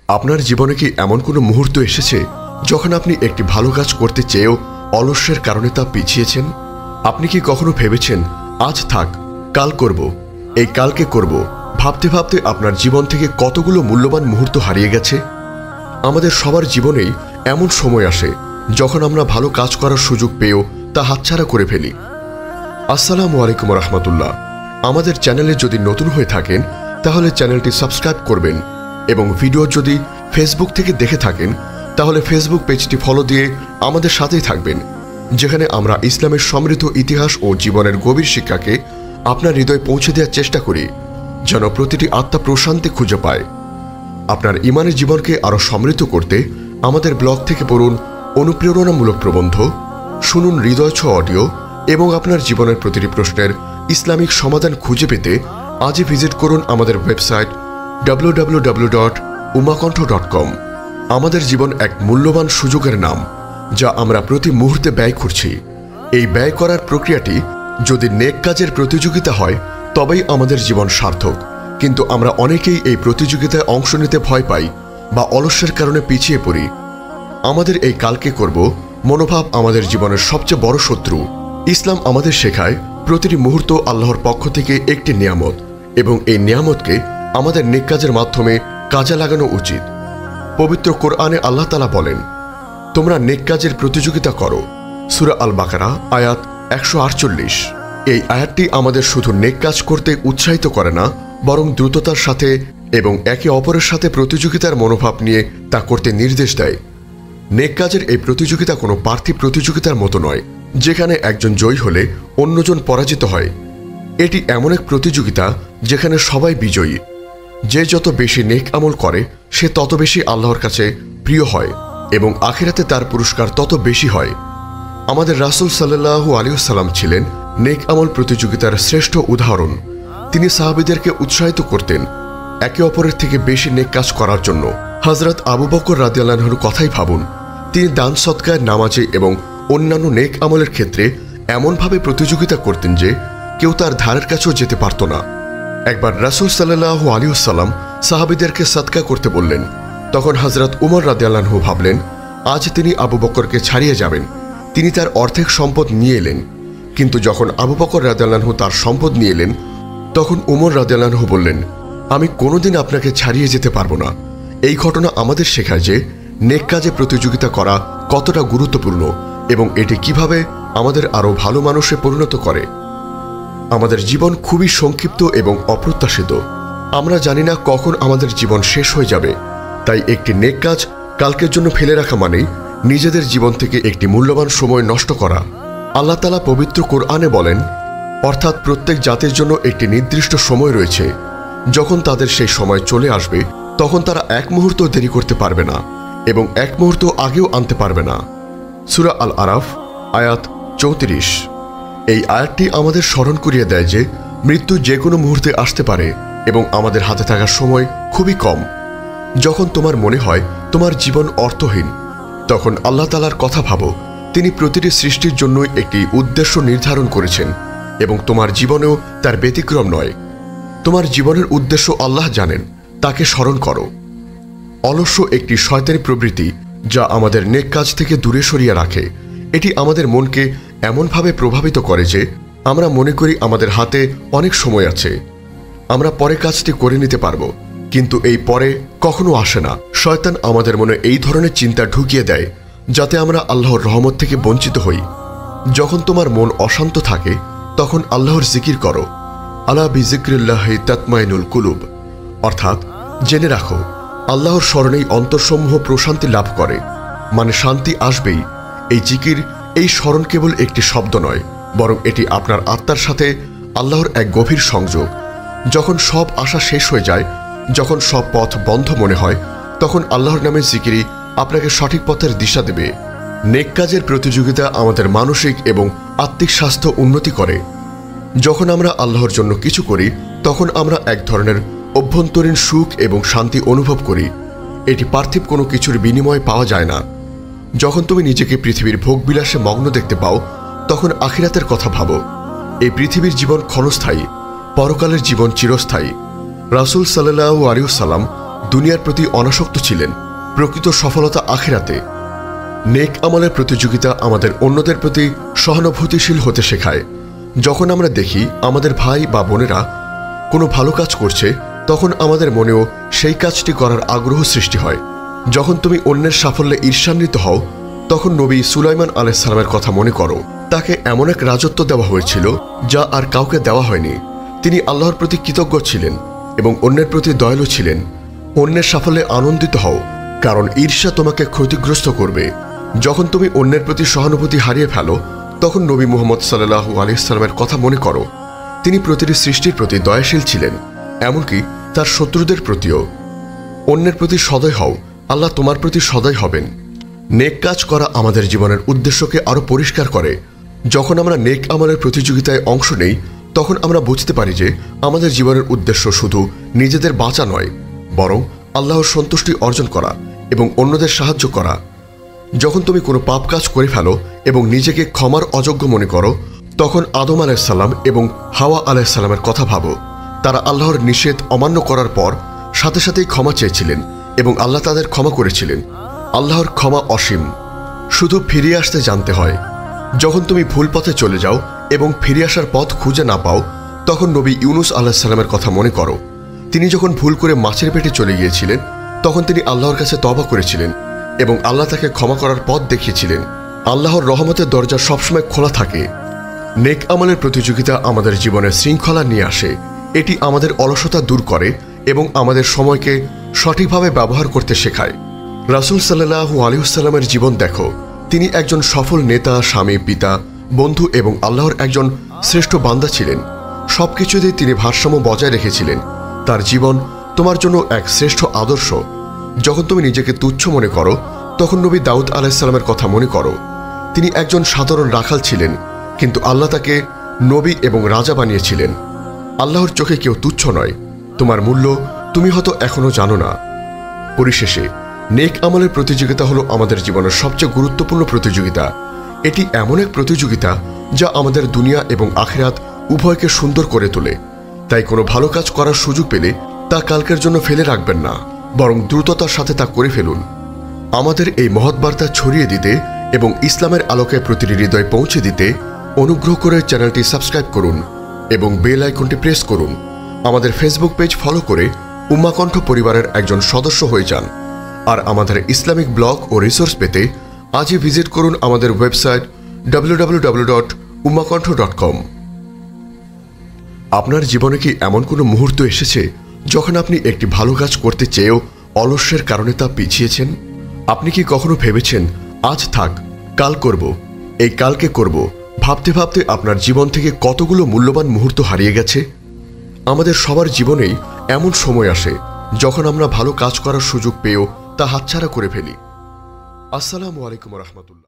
আপনার জীবনে কি এমন কোনো মুহূর্ত এসেছে যখন আপনি একটি ভালো কাজ করতে চেয়েও অলস্যের কারণে তা পিছিয়েছেন? আপনি কি কখনো ভেবেছেন আজ থাক, কাল করব, এই কালকে করব, ভাবতে ভাবতে আপনার জীবন থেকে কতগুলো মূল্যবান মুহূর্ত হারিয়ে গেছে? আমাদের সবার জীবনেই এমন সময় আসে যখন আমরা ভালো কাজ করার সুযোগ পেয়েও তা হাতছাড়া করে ফেলি। আসসালামু আলাইকুম রহমতুল্লাহ। আমাদের চ্যানেলে যদি নতুন হয়ে থাকেন তাহলে চ্যানেলটি সাবস্ক্রাইব করবেন এবং ভিডিও যদি ফেসবুক থেকে দেখে থাকেন তাহলে ফেসবুক পেজটি ফলো দিয়ে আমাদের সাথেই থাকবেন, যেখানে আমরা ইসলামের সমৃদ্ধ ইতিহাস ও জীবনের গভীর শিক্ষাকে আপনার হৃদয়ে পৌঁছে দেওয়ার চেষ্টা করি, যেন প্রতিটি আত্মা প্রশান্তি খুঁজে পায়। আপনার ইমানের জীবনকে আরও সমৃদ্ধ করতে আমাদের ব্লগ থেকে পড়ুন অনুপ্রেরণামূলক প্রবন্ধ, শুনুন হৃদয়ছোঁয়া অডিও এবং আপনার জীবনের প্রতিটি প্রশ্নের ইসলামিক সমাধান খুঁজে পেতে আজই ভিজিট করুন আমাদের ওয়েবসাইট www.umakantha.com। আমাদের জীবন এক মূল্যবান সুযোগের নাম, যা আমরা প্রতি মুহূর্তে ব্যয় করছি। এই ব্যয় করার প্রক্রিয়াটি যদি নেক কাজের প্রতিযোগিতা হয় তবেই আমাদের জীবন সার্থক, কিন্তু আমরা অনেকেই এই প্রতিযোগিতায় অংশ নিতে ভয় পাই বা অলস্যের কারণে পিছিয়ে পড়ি। আমাদের এই কালকে করব মনোভাব আমাদের জীবনের সবচেয়ে বড় শত্রু। ইসলাম আমাদের শেখায় প্রতিটি মুহূর্ত আল্লাহর পক্ষ থেকে একটি নিয়ামত এবং এই নিয়ামতকে আমাদের নেক কাজের মাধ্যমে কাজে লাগানো উচিত। পবিত্র কোরআনে আল্লাহ তাআলা বলেন, তোমরা নেক কাজের প্রতিযোগিতা করো। সূরা আল বাকারা আয়াত 148। এই আয়াতটি আমাদের শুধু নেক কাজ করতে উৎসাহিত করে না, বরং দ্রুততার সাথে এবং একে অপরের সাথে প্রতিযোগিতার মনোভাব নিয়ে তা করতে নির্দেশ দেয়। নেক কাজের এই প্রতিযোগিতা কোনো পার্থিব প্রতিযোগিতার মতো নয়, যেখানে একজন জয়ী হলে অন্যজন পরাজিত হয়। এটি এমন এক প্রতিযোগিতা যেখানে সবাই বিজয়ী। যে যত বেশি নেক আমল করে সে তত বেশি আল্লাহর কাছে প্রিয় হয় এবং আখিরাতে তার পুরস্কার তত বেশি হয়। আমাদের রাসূল সাল্লাল্লাহু আলাইহি ওয়াসাল্লাম ছিলেন নেক আমল প্রতিযোগিতার শ্রেষ্ঠ উদাহরণ। তিনি সাহাবীদেরকে উৎসাহিত করতেন একে অপরের থেকে বেশি নেক কাজ করার জন্য। হযরত আবু বকর রাদিয়াল্লাহু আনহুর কথাই ভাবুন। তিনি দান সদকায়, নামাজে এবং অন্যান্য নেক আমলের ক্ষেত্রে এমনভাবে প্রতিযোগিতা করতেন যে কেউ তার ধারের কাছেও যেতে পারত না। একবার রাসূল সাল্লাল্লাহু আলাইহি ওয়াসাল্লাম সাহাবীদেরকে সদকা করতে বললেন। তখন হযরত উমর রাদিয়াল্লাহু আনহু ভাবলেন আজ তিনি আবু বকরকে ছাড়িয়ে যাবেন। তিনি তার অর্ধেক সম্পদ নিয়ে এলেন। কিন্তু যখন আবু বকর রাদিয়াল্লাহু আনহু তার সম্পদ নিয়ে এলেন তখন উমর রাদিয়াল্লাহু আনহু বললেন, আমি কোনোদিন আপনাকে ছাড়িয়ে যেতে পারবো না। এই ঘটনা আমাদের শেখায় যে নেক কাজে প্রতিযোগিতা করা কতটা গুরুত্বপূর্ণ এবং এটি কিভাবে আমাদের আরও ভালো মানুষে পরিণত করে। আমাদের জীবন খুবই সংক্ষিপ্ত এবং অপ্রত্যাশিত। আমরা জানি না কখন আমাদের জীবন শেষ হয়ে যাবে। তাই একটি নেক কাজ কালকের জন্য ফেলে রাখা মানেই নিজেদের জীবন থেকে একটি মূল্যবান সময় নষ্ট করা। আল্লাহ তাআলা পবিত্র কোরআনে বলেন, অর্থাৎ প্রত্যেক জাতির জন্য একটি নির্দিষ্ট সময় রয়েছে। যখন তাদের সেই সময় চলে আসবে তখন তারা এক মুহূর্ত দেরি করতে পারবে না এবং এক মুহূর্ত আগেও আনতে পারবে না। সূরা আল আরাফ আয়াত 34। এই আয়াতটি আমাদের স্মরণ করিয়ে দেয় যে মৃত্যু যে কোনো মুহূর্তে আসতে পারে এবং আমাদের হাতে থাকার সময় খুবই কম। যখন তোমার মনে হয় তোমার জীবন অর্থহীন, তখন আল্লাহ তাআলার কথা ভাবো। তিনি প্রতিটি সৃষ্টির জন্যই একটি উদ্দেশ্য নির্ধারণ করেছেন এবং তোমার জীবনেও তার ব্যতিক্রম নয়। তোমার জীবনের উদ্দেশ্য আল্লাহ জানেন, তাকে স্মরণ করো। অলস্য একটি শয়তানি প্রবৃত্তি যা আমাদের নেক কাজ থেকে দূরে সরিয়ে রাখে। এটি আমাদের মনকে এমনভাবে প্রভাবিত করে যে আমরা মনে করি আমাদের হাতে অনেক সময় আছে, আমরা পরে কাজটি করে নিতে পারবো, কিন্তু এই পরে কখনো আসে না। শয়তান আমাদের মনে এই ধরনের চিন্তা ঢুকিয়ে দেয় যাতে আমরা আল্লাহর রহমত থেকে বঞ্চিত হই। যখন তোমার মন অশান্ত থাকে তখন আল্লাহর জিকির করো। আলা বিযিকরিল্লাহি তাতমাইনুল কুলুব, অর্থাৎ জেনে রাখো আল্লাহর স্মরণেই অন্তরসমূহ প্রশান্তি লাভ করে, মানে শান্তি আসবেই। এই জিকির, এই স্মরণ কেবল একটি শব্দ নয়, বরং এটি আপনার আত্মার সাথে আল্লাহর এক গভীর সংযোগ। যখন সব আশা শেষ হয়ে যায়, যখন সব পথ বন্ধ মনে হয়, তখন আল্লাহর নামের জিকিরই আপনাকে সঠিক পথের দিশা দেবে। নেক কাজের প্রতিযোগিতা আমাদের মানসিক এবং আত্মিক স্বাস্থ্য উন্নতি করে। যখন আমরা আল্লাহর জন্য কিছু করি তখন আমরা এক ধরনের অভ্যন্তরীণ সুখ এবং শান্তি অনুভব করি। এটি পার্থিব কোনো কিছুর বিনিময়ে পাওয়া যায় না। যখন তুমি নিজেকে পৃথিবীর ভোগবিলাসে মগ্ন দেখতে পাও তখন আখিরাতের কথা ভাবো। এই পৃথিবীর জীবন ক্ষণস্থায়ী, পরকালের জীবন চিরস্থায়ী। রাসূল সাল্লাল্লাহু আলাইহি ওয়াসাল্লাম দুনিয়ার প্রতি অনাসক্ত ছিলেন, প্রকৃত সফলতা আখিরাতে। নেক আমলের প্রতিযোগিতা আমাদের অন্যদের প্রতি সহানুভূতিশীল হতে শেখায়। যখন আমরা দেখি আমাদের ভাই বা বোনেরা কোনো ভালো কাজ করছে, তখন আমাদের মনেও সেই কাজটি করার আগ্রহ সৃষ্টি হয়। যখন তুমি অন্যের সাফল্যে ঈর্ষান্বিত হও, তখন নবী সুলাইমান আলাইহিস সালামের কথা মনে করো। তাকে এমন এক রাজত্ব দেওয়া হয়েছিল যা আর কাউকে দেওয়া হয়নি। তিনি আল্লাহর প্রতি কৃতজ্ঞ ছিলেন এবং অন্যের প্রতি দয়ালু ছিলেন। অন্যের সাফল্যে আনন্দিত হও, কারণ ঈর্ষা তোমাকে ক্ষতিগ্রস্ত করবে। যখন তুমি অন্যের প্রতি সহানুভূতি হারিয়ে ফেলো, তখন নবী মুহাম্মদ সাল্লাল্লাহু আলাইহি সাল্লামের কথা মনে করো। তিনি প্রতিটি সৃষ্টির প্রতি দয়াশীল ছিলেন, এমনকি তার শত্রুদের প্রতিও। অন্যের প্রতি সদয় হও, আল্লাহ তোমার প্রতি সদয় হবেন। নেক কাজ করা আমাদের জীবনের উদ্দেশ্যকে আরও পরিষ্কার করে। যখন আমরা নেক আমলের প্রতিযোগিতায় অংশ নেই, তখন আমরা বুঝতে পারি যে আমাদের জীবনের উদ্দেশ্য শুধু নিজেদের বাঁচা নয়, বরং আল্লাহর সন্তুষ্টি অর্জন করা এবং অন্যদের সাহায্য করা। যখন তুমি কোনো পাপ কাজ করে ফেলো এবং নিজেকে ক্ষমার অযোগ্য মনে করো, তখন আদম আলাইহিস সালাম এবং হাওয়া আলাইহিস সালামের কথা ভাবো। তারা আল্লাহর নিষেধ অমান্য করার পর সাথে সাথেই ক্ষমা চেয়েছিলেন এবং আল্লাহ তাদের ক্ষমা করেছিলেন। আল্লাহর ক্ষমা অসীম, শুধু ফিরে আসতে জানতে হয়। যখন তুমি ভুল পথে চলে যাও এবং ফিরে আসার পথ খুঁজে না পাও, তখন নবী ইউনুস আলাইহিস সালামের কথা মনে করো। তিনি যখন ভুল করে মাছের পেটে চলে গিয়েছিলেন, তখন তিনি আল্লাহর কাছে তওবা করেছিলেন এবং আল্লাহ তাকে ক্ষমা করার পথ দেখিয়েছিলেন। আল্লাহর রহমতের দরজা সবসময় খোলা থাকে। নেক আমলের প্রতিযোগিতা আমাদের জীবনে শৃঙ্খলা নিয়ে আসে। এটি আমাদের অলসতা দূর করে এবং আমাদের সময়কে সঠিকভাবে ব্যবহার করতে শেখায়। রাসূল সাল্লাল্লাহু আলাইহি ওয়াসাল্লামের জীবন দেখো। তিনি একজন সফল নেতা, স্বামী, পিতা, বন্ধু এবং আল্লাহর একজন শ্রেষ্ঠ বান্দা ছিলেন। সবকিছুতেই তিনি ভারসাম্য বজায় রেখেছিলেন। তার জীবন তোমার জন্য এক শ্রেষ্ঠ আদর্শ। যখন তুমি নিজেকে তুচ্ছ মনে করো, তখন নবী দাউদ আলাইহিস সালামের কথা মনে করো। তিনি একজন সাধারণ রাখাল ছিলেন, কিন্তু আল্লাহ তাকে নবী এবং রাজা বানিয়েছিলেন। আল্লাহর চোখে কেউ তুচ্ছ নয়। তোমার মূল্য তুমি হয়তো এখনো জানো না। পরিশেষে নেক আমলের প্রতিযোগিতা হলো আমাদের জীবনের সবচেয়ে গুরুত্বপূর্ণ প্রতিযোগিতা। এটি এমন এক প্রতিযোগিতা যা আমাদের দুনিয়া এবং আখিরাত উভয়কে সুন্দর করে তোলে। তাই কোনো ভালো কাজ করার সুযোগ পেলে তা কালকের জন্য ফেলে রাখবেন না, বরং দ্রুততার সাথে তা করে ফেলুন। আমাদের এই মহৎ বার্তা ছড়িয়ে দিতে এবং ইসলামের আলোকে প্রতিটি হৃদয় পৌঁছে দিতে অনুগ্রহ করে চ্যানেলটি সাবস্ক্রাইব করুন এবং বেল আইকনটি প্রেস করুন। আমাদের ফেসবুক পেজ ফলো করে উম্মাহ কণ্ঠ পরিবারের একজন সদস্য হয়ে যান। আর আমাদের ইসলামিক ব্লগ ও রিসোর্স পেতে আজই ভিজিট করুন আমাদের ওয়েবসাইট www.ummahkontho.com। আপনার জীবনে কি এমন কোনো মুহূর্ত এসেছে যখন আপনি একটি ভালো কাজ করতে চেয়েও অলস্যের কারণে তা পিছিয়েছেন? আপনি কি কখনো ভেবেছেন আজ থাক, কাল করব, এই কালকে করব, ভাবতে ভাবতে আপনার জীবন থেকে কতগুলো মূল্যবান মুহূর্ত হারিয়ে গেছে? আমাদের সবার জীবনেই এমন সময় আসে যখন আমরা ভালো কাজ করার সুযোগ পেয়েও তা হাতছাড়া করে ফেলি। আসসালামু আলাইকুম ওয়া রাহমাতুল্লাহ।